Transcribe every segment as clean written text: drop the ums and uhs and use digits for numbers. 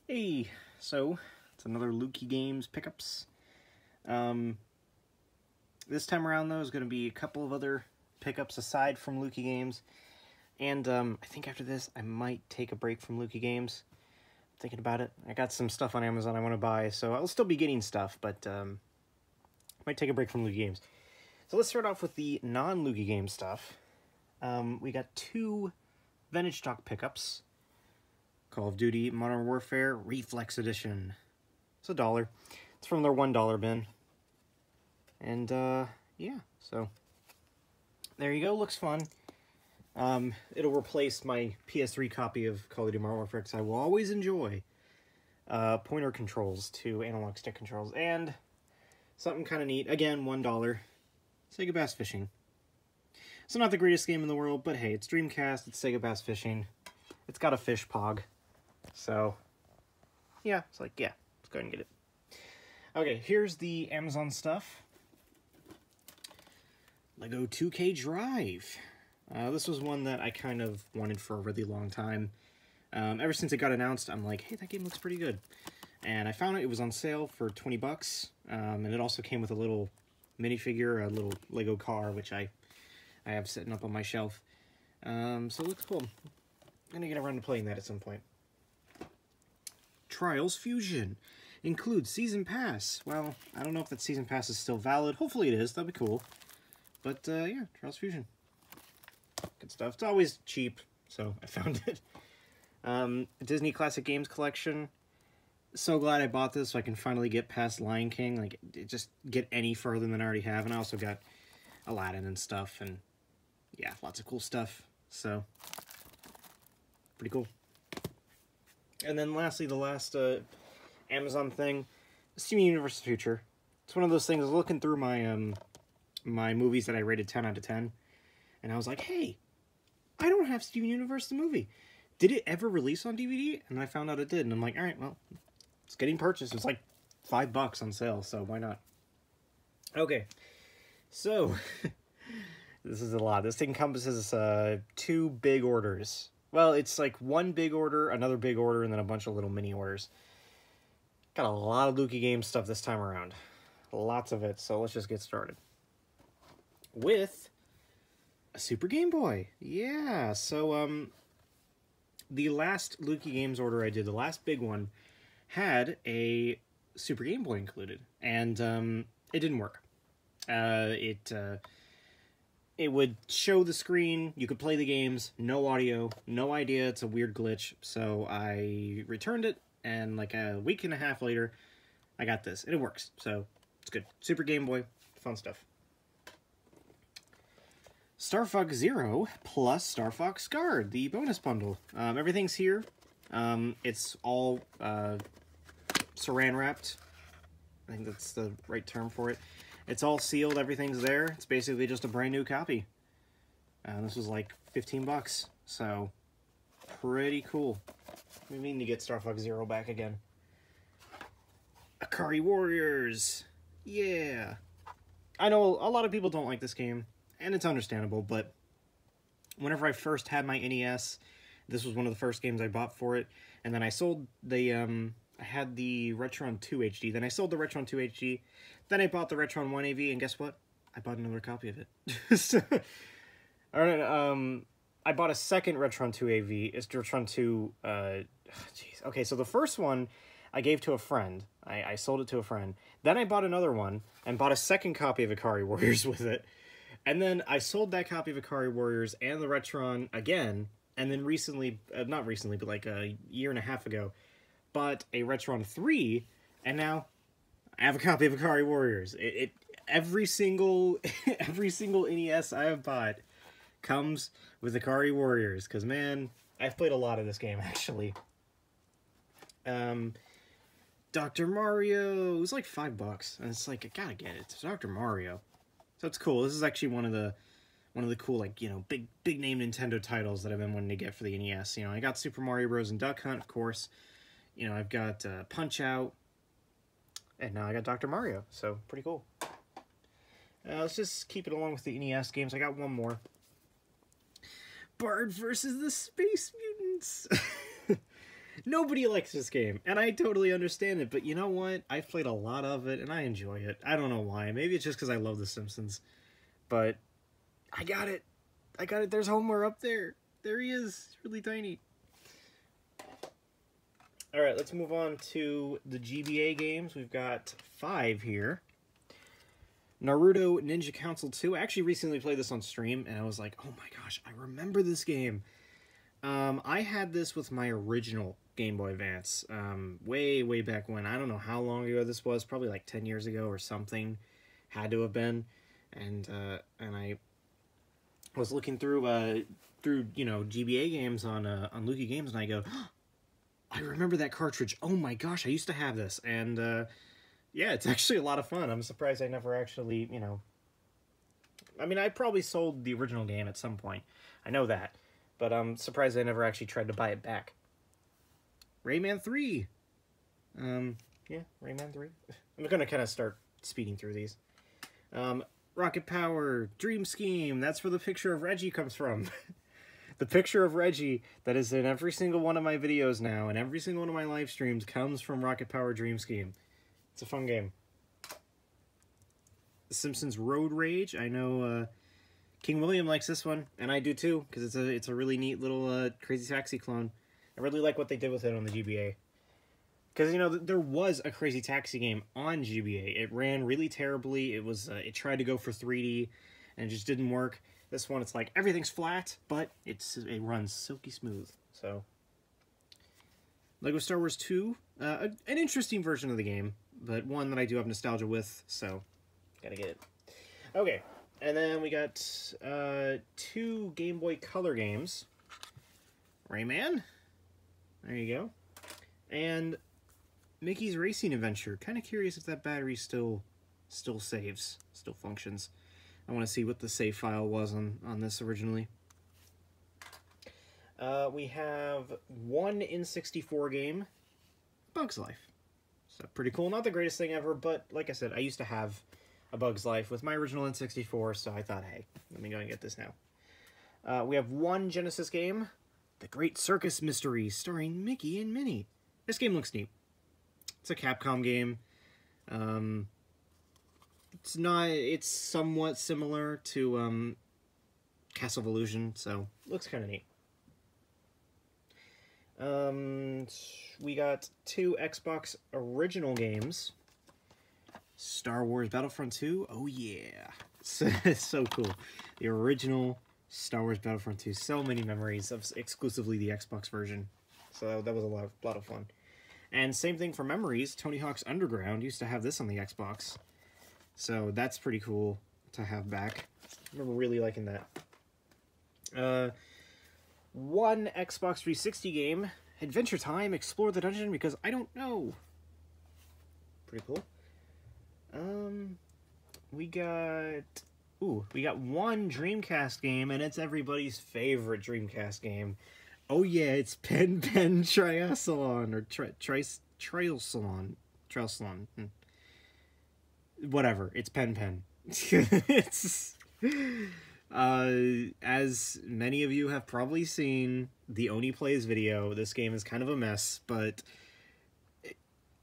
Hey, so it's another Lukie Games pickups. This time around though is going to be a couple of other pickups aside from Lukie Games, and I think after this I might take a break from Lukie Games. I'm thinking about it. I got some stuff on Amazon I want to buy, so I'll still be getting stuff, but might take a break from Lukie Games. So let's start off with the non-Lukie Games stuff. We got two vintage stock pickups. Call of Duty Modern Warfare Reflex Edition. It's $1. It's from their $1 bin. And, yeah, so there you go. Looks fun. It'll replace my PS3 copy of Call of Duty Modern Warfare, because I will always enjoy pointer controls to analog stick controls. And something kind of neat. Again, $1. Sega Bass Fishing. It's not the greatest game in the world, but hey, it's Dreamcast, it's Sega Bass Fishing. It's got a fish pog. So, yeah, it's like, yeah, let's go ahead and get it. Okay, here's the Amazon stuff. Lego 2K Drive. This was one that I kind of wanted for a really long time. Ever since it got announced, I'm like, hey, that game looks pretty good. And I found it was on sale for 20 bucks. And it also came with a little minifigure, a little Lego car, which I have sitting up on my shelf. So it looks cool. I'm gonna get around to playing that at some point. Trials Fusion includes Season Pass. Well, I don't know if that Season Pass is still valid. Hopefully it is. That'd be cool. But, yeah, Trials Fusion. Good stuff. It's always cheap, so I found it. Disney Classic Games Collection. So glad I bought this so I can finally get past Lion King. Like, just get any further than I already have. And I also got Aladdin and stuff. And, yeah, lots of cool stuff. So, pretty cool. And then lastly, the last Amazon thing, Steven Universe Future. It's one of those things. I was looking through my my movies that I rated 10 out of 10, and I was like, hey, I don't have Steven Universe the movie. Did it ever release on DVD? And I found out it did, and I'm like, all right, well, it's getting purchased. It's like $5 on sale, so why not? Okay, so this is a lot. This encompasses 2 big orders. Well, it's like one big order, another big order, and then a bunch of little mini orders. Got a lot of Lukie Games stuff this time around. Lots of it, so let's just get started. With a Super Game Boy. Yeah, so, the last Lukie Games order I did, the last big one, had a Super Game Boy included. And, it didn't work. It would show the screen, you could play the games, no audio, no idea, it's a weird glitch, so I returned it, and like a week and a half later, I got this, and it works, so it's good. Super Game Boy, fun stuff. Star Fox Zero plus Star Fox Guard, the bonus bundle. Everything's here. It's all saran wrapped. I think that's the right term for it. It's all sealed, everything's there. It's basically just a brand new copy. This was like 15 bucks, so pretty cool. We mean to get Star Fox Zero back again. Akari Warriors! Yeah! I know a lot of people don't like this game, and it's understandable, but whenever I first had my NES, this was one of the first games I bought for it, and then I sold the, I had the Retron 2 HD, then I sold the Retron 2 HD, then I bought the Retron 1 AV, and guess what? I bought another copy of it. So, alright, I bought a second Retron 2 AV. It's Retron 2, jeez. Okay, so the first one I gave to a friend. I sold it to a friend. Then I bought another one, and bought a second copy of Akari Warriors with it. And then I sold that copy of Akari Warriors and the Retron again, and then recently, not recently, but like a year and a half ago, bought a Retron 3, and now I have a copy of Akari Warriors. Every single NES I have bought comes with Akari Warriors, because man, I've played a lot of this game actually. Dr. Mario, it was like $5, and it's like, I gotta get it. It's Dr. Mario, so it's cool. This is actually one of the cool, like, you know, big name Nintendo titles that I've been wanting to get for the NES. You know, I got Super Mario Bros. And Duck Hunt, of course. You know, I've got Punch Out, and now I got Dr. Mario, so pretty cool. Let's just keep it along with the NES games. I got one more. Bard versus the Space Mutants. Nobody likes this game, and I totally understand it, but you know what? I've played a lot of it, and I enjoy it. I don't know why. Maybe it's just because I love The Simpsons. But I got it. I got it. There's Homer up there. There he is. He's really tiny. Alright, let's move on to the GBA games. We've got 5 here. Naruto Ninja Council 2. I actually recently played this on stream, and I was like, oh my gosh, I remember this game. I had this with my original Game Boy Advance, way back when. I don't know how long ago this was, probably like 10 years ago or something. Had to have been. And I was looking through you know, GBA games on Lukie Games, and I go, oh, I remember that cartridge. Oh my gosh, I used to have this. And yeah, it's actually a lot of fun. I'm surprised I never actually, you know, I mean, I probably sold the original game at some point. I know that. But I'm surprised I never actually tried to buy it back. Rayman 3. Yeah, Rayman 3. I'm going to kind of start speeding through these. Rocket Power, Dream Scheme. That's where the picture of Reggie comes from. The picture of Reggie that is in every single one of my videos now and every single one of my live streams comes from Rocket Power Dream Scheme. It's a fun game. The Simpsons Road Rage. I know King William likes this one, and I do too, because it's a really neat little Crazy Taxi clone. I really like what they did with it on the GBA. Because, you know, there was a Crazy Taxi game on GBA. It ran really terribly. It tried to go for 3D, and it just didn't work. This one, it's like, everything's flat, but it runs silky smooth. So, Lego Star Wars 2, an interesting version of the game, but one that I do have nostalgia with, so gotta get it. Okay. And then we got 2 Game Boy Color games. Rayman. There you go. And Mickey's Racing Adventure. Kind of curious if that battery still saves, still functions. I want to see what the save file was on this originally. We have 1 N64 game, Bug's Life. So pretty cool. Not the greatest thing ever, but like I said, I used to have A Bug's Life with my original N64, so I thought, hey, let me go and get this now. We have 1 Genesis game, The Great Circus Mystery, starring Mickey and Minnie. This game looks neat. It's a Capcom game. It's somewhat similar to Castle of Illusion, so looks kind of neat. We got 2 Xbox original games. Star Wars Battlefront 2, oh yeah. So cool. The original Star Wars Battlefront 2. So many memories of exclusively the Xbox version. So that was a lot of fun. And same thing for memories. Tony Hawk's Underground used to have this on the Xbox. So that's pretty cool to have back. I remember really liking that. 1 Xbox 360 game. Adventure Time, Explore the Dungeon, because I don't know. Pretty cool. We got 1 Dreamcast game, and it's everybody's favorite Dreamcast game. Oh yeah, it's Pen Triathlon, or Triathlon. Whatever, it's Pen. It's, as many of you have probably seen the Oni Plays video, this game is kind of a mess, but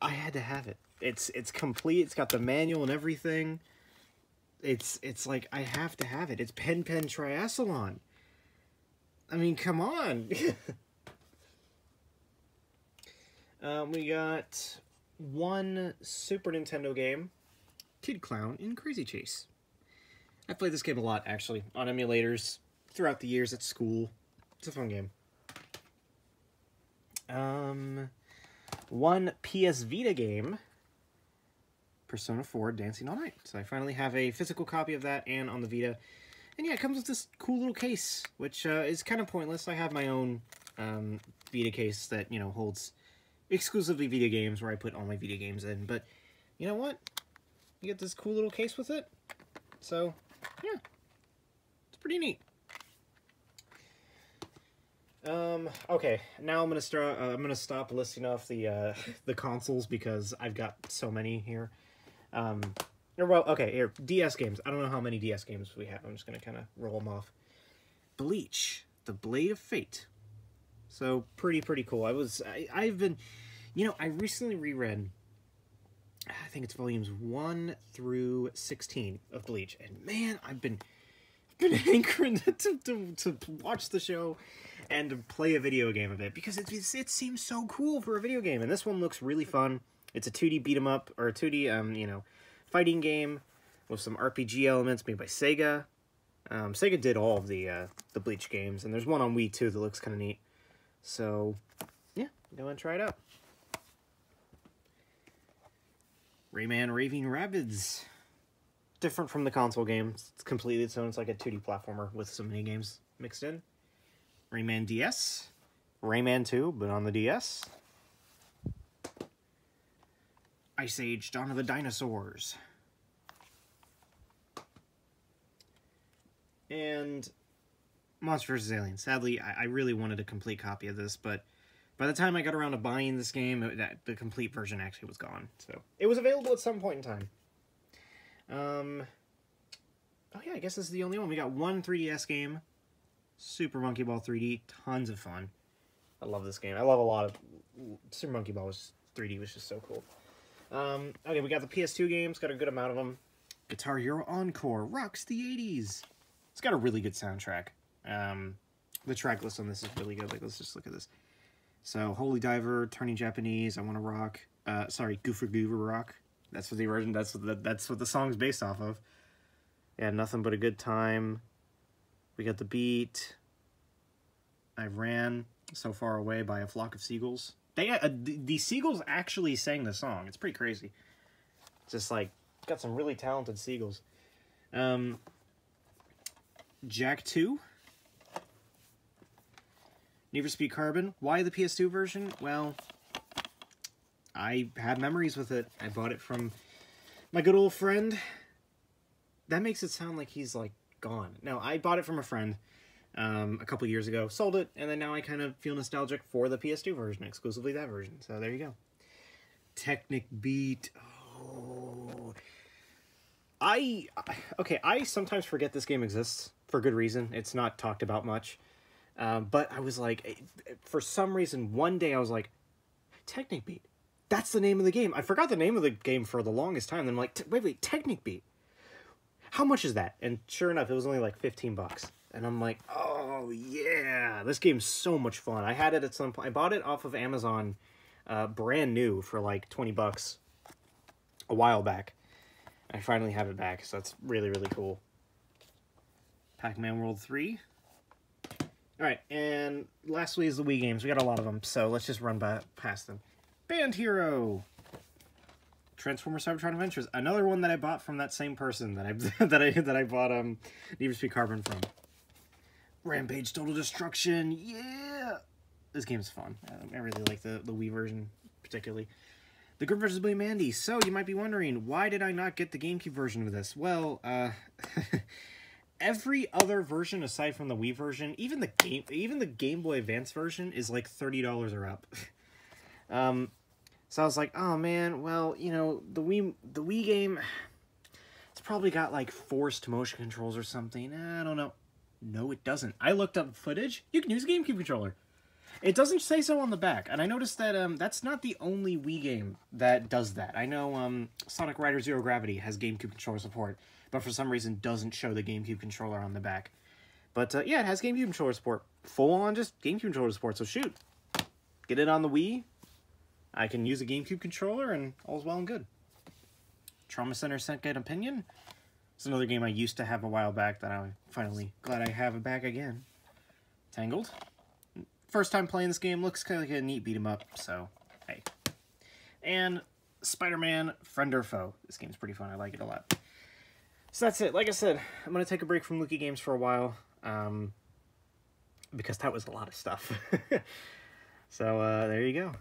I had to have it. It's complete. It's got the manual and everything. It's like, I have to have it. It's Pen Triathlon. I mean, come on. We got 1 Super Nintendo game, Kid Clown in Crazy Chase. I played this game a lot, actually, on emulators throughout the years at school. It's a fun game. 1 PS Vita game, Persona 4 Dancing All Night. So I finally have a physical copy of that and on the Vita. And yeah, it comes with this cool little case, which is kind of pointless. I have my own Vita case that, you know, holds exclusively Vita games where I put all my Vita games in. But you know what? You get this cool little case with it. So, yeah. It's pretty neat. Okay, now I'm gonna stop listing off the consoles because I've got so many here. Well, okay, here, DS games. I don't know how many DS games we have. I'm just gonna kind of roll them off. Bleach, The Blade of Fate. So pretty cool. I've been, you know, I recently reread, I think it's volumes 1 through 16 of Bleach, and man, I've been hankering to watch the show and to play a video game of it, because it seems so cool for a video game, and this one looks really fun. It's a 2D beat 'em up, or a 2D you know, fighting game with some RPG elements made by Sega. Sega did all of the Bleach games, and there's one on Wii too that looks kind of neat. So yeah, go and try it out. Rayman Raving Rabbids. Different from the console game. It's completely its own. It's like a 2D platformer with some mini games mixed in. Rayman DS. Rayman 2, but on the DS. Ice Age Dawn of the Dinosaurs. And Monster vs. Alien. Sadly, I really wanted a complete copy of this, but by the time I got around to buying this game, the complete version actually was gone. So it was available at some point in time. Oh yeah, I guess this is the only one. We got one 3DS game. Super Monkey Ball 3D. Tons of fun. I love this game. I love a lot of... Super Monkey Ball 3D was just so cool. Okay, we got the PS2 games. Got a good amount of them. Guitar Hero Encore. Rocks the 80s. It's got a really good soundtrack. The track list on this is really good. Like, let's just look at this. So, Holy Diver, Turning Japanese, I Wanna Rock. Sorry, Goofer Goover Rock. That's what the origin. That's what the song's based off of. Yeah, Nothing But a Good Time. We got The Beat. I Ran So Far Away by a Flock of Seagulls. The seagulls actually sang the song. It's pretty crazy. Just like, got some really talented seagulls. Jack 2. Need for Speed Carbon. Why the PS2 version? Well, I had memories with it. I bought it from my good old friend. That makes it sound like he's, like, gone. No, I bought it from a friend a couple years ago. Sold it, and then now I kind of feel nostalgic for the PS2 version, exclusively that version. So there you go. Technic Beat. Oh. Okay, I sometimes forget this game exists for good reason. It's not talked about much. But I was like, for some reason, one day I was like, Technic Beat. That's the name of the game. I forgot the name of the game for the longest time. Then I'm like, wait, Technic Beat. How much is that? And sure enough, it was only like 15 bucks. And I'm like, oh yeah, this game's so much fun. I had it at some point. I bought it off of Amazon, brand new for like 20 bucks a while back. I finally have it back, so that's really cool. Pac-Man World 3. Alright, and lastly is the Wii games. We got a lot of them, so let's just run past them. Band Hero. Transformers Cybertron Adventures. Another one that I bought from that same person that I bought Need for Speed Carbon from. Rampage Total Destruction. Yeah! This game's fun. I really like the Wii version, particularly. The Grim vs. Billy Mandy. So, you might be wondering, why did I not get the GameCube version of this? Well, every other version aside from the Wii version, even the Game Boy Advance version is like $30 or up. So I was like, oh man, well, you know, the Wii game, it's probably got like forced motion controls or something. I don't know. No, it doesn't. I looked up footage. You can use a GameCube controller. It doesn't say so on the back, and I noticed that that's not the only Wii game that does that. I know Sonic Rider Zero Gravity has GameCube controller support, but for some reason doesn't show the GameCube controller on the back. But yeah, it has GameCube controller support. Full on just GameCube controller support, so shoot. Get it on the Wii. I can use a GameCube controller, and all's well and good. Trauma Center Second Opinion. It's another game I used to have a while back that I'm finally glad I have it back again. Tangled. First time playing this game, looks kind of like a neat beat 'em up, so hey. And Spider-Man Friend or Foe. This game's pretty fun. I like it a lot. So that's it. Like I said, I'm going to take a break from Lukie games for a while, because that was a lot of stuff. So there you go.